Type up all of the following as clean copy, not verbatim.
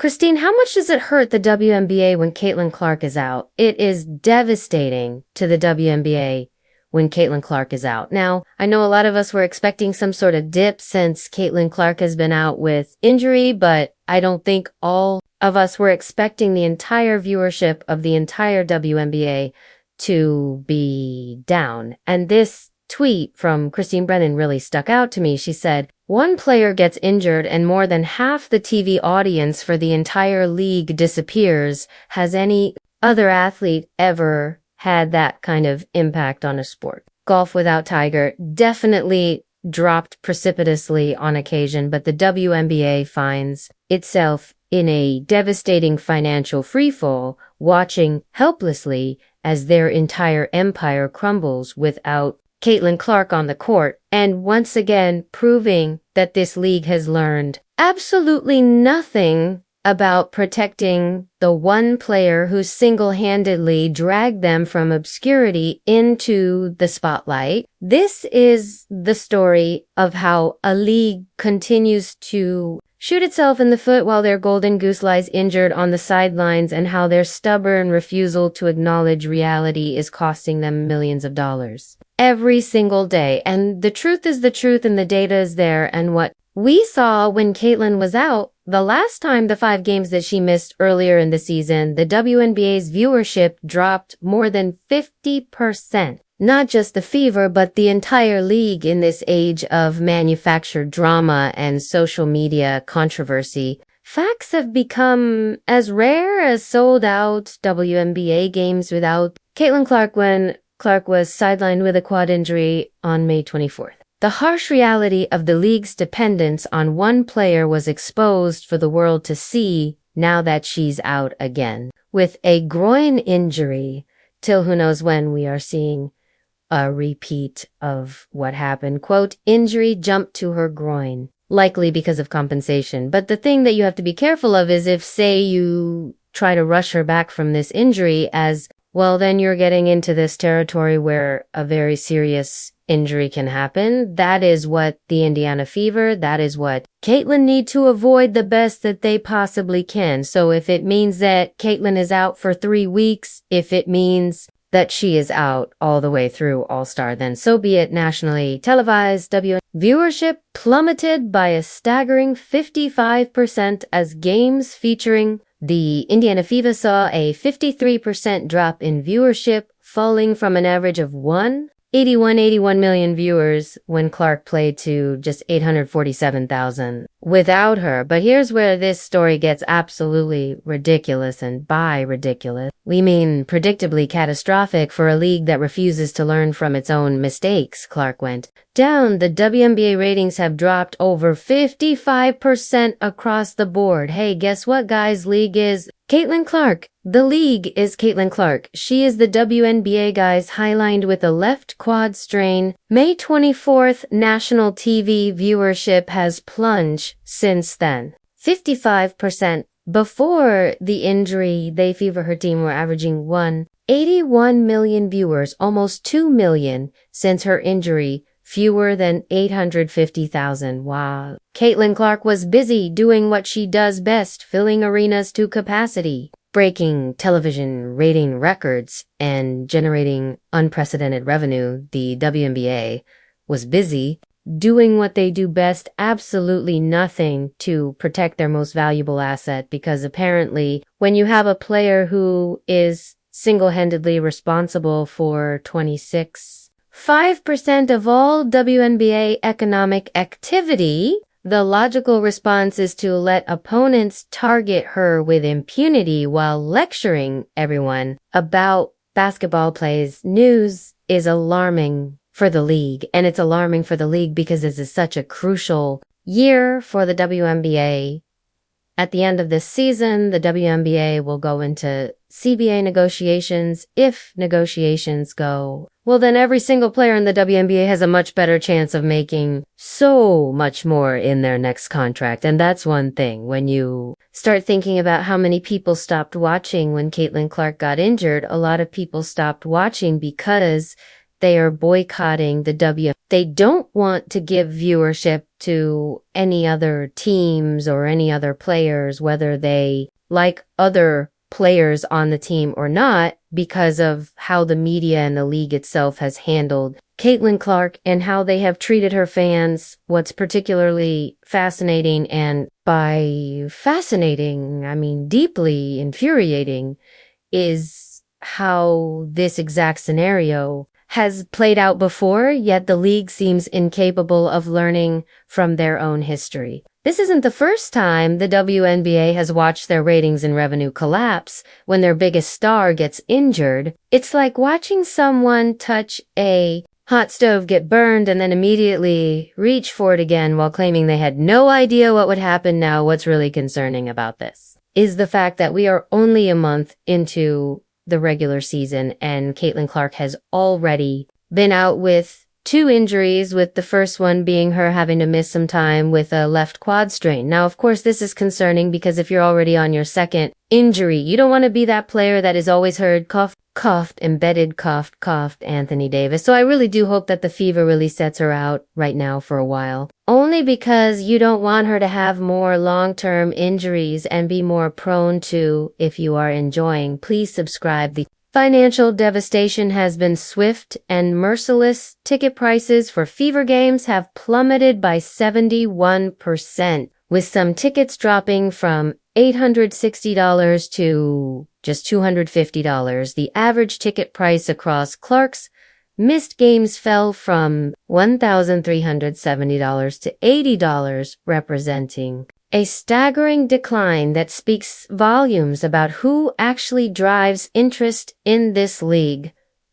Christine, how much does it hurt the WNBA when Caitlin Clark is out? It is devastating to the WNBA when Caitlin Clark is out. Now, I know a lot of us were expecting some sort of dip since Caitlin Clark has been out with injury, but I don't think all of us were expecting the entire viewership of the entire WNBA to be down. And this tweet from Christine Brennan really stuck out to me. She said, one player gets injured and more than half the TV audience for the entire league disappears. Has any other athlete ever had that kind of impact on a sport? Golf without Tiger definitely dropped precipitously on occasion, but the WNBA finds itself in a devastating financial freefall, watching helplessly as their entire empire crumbles without Caitlin Clark on the court, and once again proving that this league has learned absolutely nothing about protecting the one player who single-handedly dragged them from obscurity into the spotlight. This is the story of how a league continues to shoot itself in the foot while their golden goose lies injured on the sidelines, and how their stubborn refusal to acknowledge reality is costing them millions of dollars every single day. And the truth is the truth, and the data is there. And what we saw when Caitlin was out, the last time, the 5 games that she missed earlier in the season, the WNBA's viewership dropped more than 50%. Not just the Fever, but the entire league in this age of manufactured drama and social media controversy. Facts have become as rare as sold-out WNBA games without Caitlin Clark when Clark was sidelined with a quad injury on May 24th. The harsh reality of the league's dependence on one player was exposed for the world to see now that she's out again. With a groin injury, till who knows when, we are seeing a repeat of what happened. Quote, injury jumped to her groin, likely because of compensation. But the thing that you have to be careful of is if, say, you try to rush her back from this injury, as well, then you're getting into this territory where a very serious injury can happen. That is what the Indiana Fever, that is what Caitlin need to avoid the best that they possibly can. So if it means that Caitlin is out for 3 weeks, if it means that she is out all the way through All-Star, then so be it. Nationally televised viewership plummeted by a staggering 55% as games featuring the Indiana Fever saw a 53% drop in viewership, falling from an average of 81 million viewers when Clark played to just 847,000 without her. But here's where this story gets absolutely ridiculous, and by ridiculous, we mean predictably catastrophic for a league that refuses to learn from its own mistakes. Clark went down. The WNBA ratings have dropped over 55% across the board. Hey, guess what, guys? League is Caitlin Clark. The league is Caitlin Clark. She is the WNBA, guys, highlined with a left quad strain. May 24th, national TV viewership has plunged since then. 55%. Before the injury, they Fever, her team, were averaging 81 million viewers, almost 2 million since her injury. Fewer than 850,000. Wow. Caitlin Clark was busy doing what she does best, filling arenas to capacity, breaking television rating records, and generating unprecedented revenue. The WNBA was busy doing what they do best, absolutely nothing to protect their most valuable asset, because apparently when you have a player who is single-handedly responsible for 5% of all WNBA economic activity, the logical response is to let opponents target her with impunity while lecturing everyone about basketball plays. News is alarming for the league, and it's alarming for the league because this is such a crucial year for the WNBA. At the end of this season, the WNBA will go into CBA negotiations. If negotiations go well, then every single player in the WNBA has a much better chance of making so much more in their next contract. And that's one thing. When you start thinking about how many people stopped watching when Caitlin Clark got injured, a lot of people stopped watching because they are boycotting the They don't want to give viewership to any other teams or any other players, whether they like other players on the team or not, because of how the media and the league itself has handled Caitlin Clark and how they have treated her fans. What's particularly fascinating, and by fascinating, I mean deeply infuriating, is how this exact scenario has played out before, yet the league seems incapable of learning from their own history. This isn't the first time the WNBA has watched their ratings and revenue collapse when their biggest star gets injured. It's like watching someone touch a hot stove get burned and then immediately reach for it again while claiming they had no idea what would happen. Now, what's really concerning about this is the fact that we are only a month into the regular season and Caitlin Clark has already been out with 2 injuries, with the first one being her having to miss some time with a left quad strain. Now, of course, this is concerning because if you're already on your second injury, you don't want to be that player that is always heard coughed, embedded, coughed, Anthony Davis. So I really do hope that the fever really sets her out right now for a while. Only because you don't want her to have more long-term injuries and be more prone to, if you are enjoying, please subscribe. The financial devastation has been swift and merciless. Ticket prices for Fever games have plummeted by 71%, with some tickets dropping from $860 to just $250. The average ticket price across Clark's missed games fell from $1,370 to $80, representing a staggering decline that speaks volumes about who actually drives interest in this league.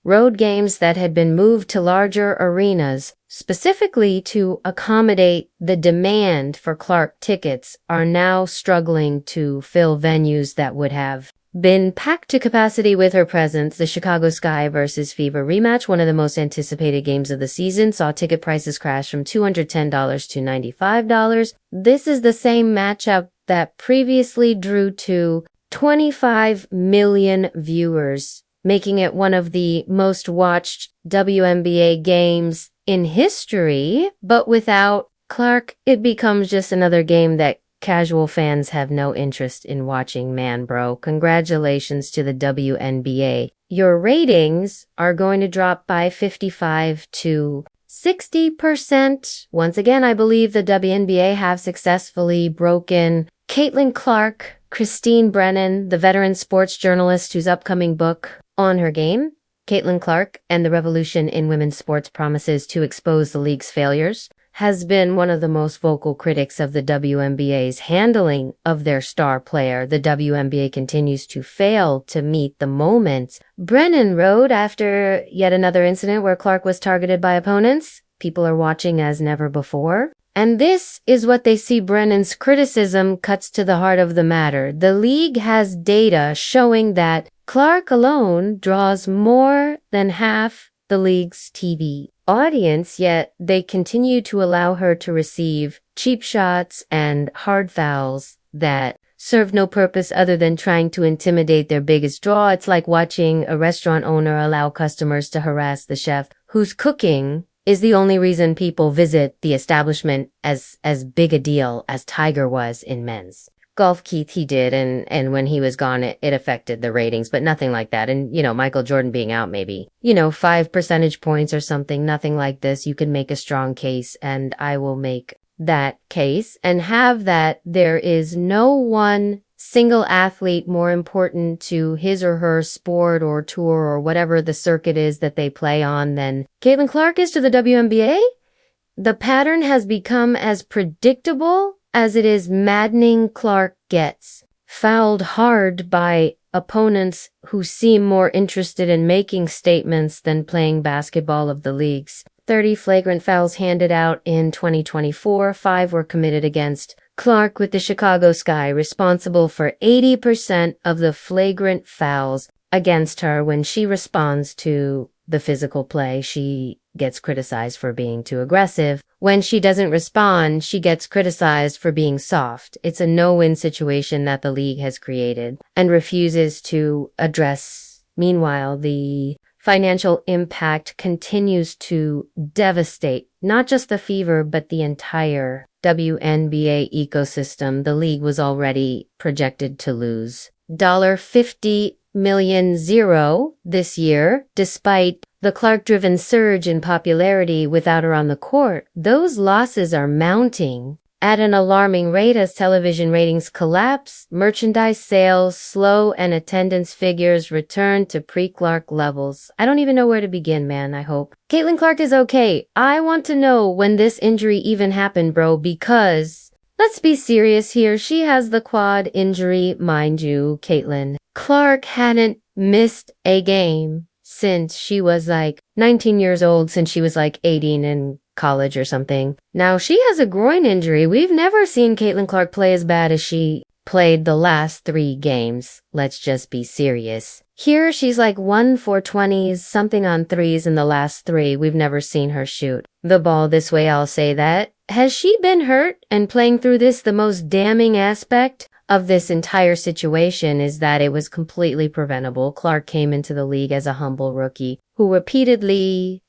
Road games that had been moved to larger arenas, specifically to accommodate the demand for Clark tickets, are now struggling to fill venues that would have been packed to capacity with her presence. The Chicago Sky versus Fever rematch, one of the most anticipated games of the season, saw ticket prices crash from $210 to $95. This is the same matchup that previously drew to 25 million viewers, making it one of the most watched WNBA games in history. But without Clark, it becomes just another game that casual fans have no interest in watching. Man, bro, congratulations to the WNBA. Your ratings are going to drop by 55 to 60%. Once again, I believe the WNBA have successfully broken Caitlin Clark. Christine Brennan, the veteran sports journalist whose upcoming book on her game, Caitlin Clark and the Revolution in Women's Sports, promises to expose the league's failures, has been one of the most vocal critics of the WNBA's handling of their star player. The WNBA continues to fail to meet the moment. Brennan wrote, after yet another incident where Clark was targeted by opponents, people are watching as never before. And this is what they see. Brennan's criticism cuts to the heart of the matter. The league has data showing that Clark alone draws more than half the league's TV audience, yet they continue to allow her to receive cheap shots and hard fouls that serve no purpose other than trying to intimidate their biggest draw. It's like watching a restaurant owner allow customers to harass the chef whose cooking is the only reason people visit the establishment as big a deal as Tiger was in men's golf. Keith, he did, and when he was gone, it affected the ratings, but nothing like that. And, Michael Jordan being out, maybe, 5 percentage points or something, nothing like this. You can make a strong case, and I will make that case and have that there is no one single athlete more important to his or her sport or tour or whatever the circuit is that they play on than Caitlin Clark is to the WNBA. The pattern has become as predictable as it is maddening. Clark gets fouled hard by opponents who seem more interested in making statements than playing basketball. Of the league's 30 flagrant fouls handed out in 2024, 5 were committed against Clark, with the Chicago Sky responsible for 80% of the flagrant fouls against her. When she responds to the physical play, she gets criticized for being too aggressive. When she doesn't respond, she gets criticized for being soft. It's a no-win situation that the league has created and refuses to address. Meanwhile, the financial impact continues to devastate not just the Fever, but the entire WNBA ecosystem. The league was already projected to lose $50 million this year, despite the Clark-driven surge in popularity without her on the court. Those losses are mounting at an alarming rate as television ratings collapse, merchandise sales slow, and attendance figures return to pre-Clark levels. I don't even know where to begin, man, I hope. Caitlin Clark is okay. I want to know when this injury even happened, bro, because let's be serious here. She has the quad injury, mind you, Caitlin Clark hadn't missed a game since she was like 19 years old, since she was like 18 in college or something. Now she has a groin injury. We've never seen Caitlin Clark play as bad as she played the last 3 games. Let's just be serious. Here she's like 1 for 20s, something on threes in the last 3. We've never seen her shoot the ball this way, I'll say that. Has she been hurt and playing through this? The most damning aspect of this entire situation is that it was completely preventable. Clark came into the league as a humble rookie who repeatedly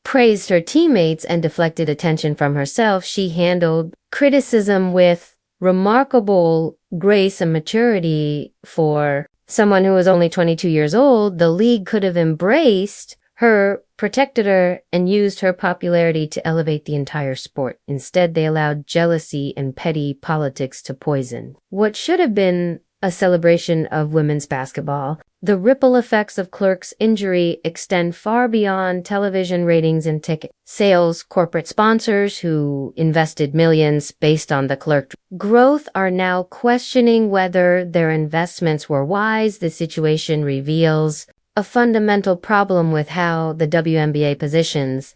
praised her teammates and deflected attention from herself. She handled criticism with remarkable grace and maturity. For someone who was only 22 years old, the league could have embraced her, protected her, and used her popularity to elevate the entire sport. Instead, they allowed jealousy and petty politics to poison what should have been a celebration of women's basketball. The ripple effects of Clark's injury extend far beyond television ratings and ticket sales. Corporate sponsors who invested millions based on the Clark growth are now questioning whether their investments were wise. The situation reveals a fundamental problem with how the WNBA positions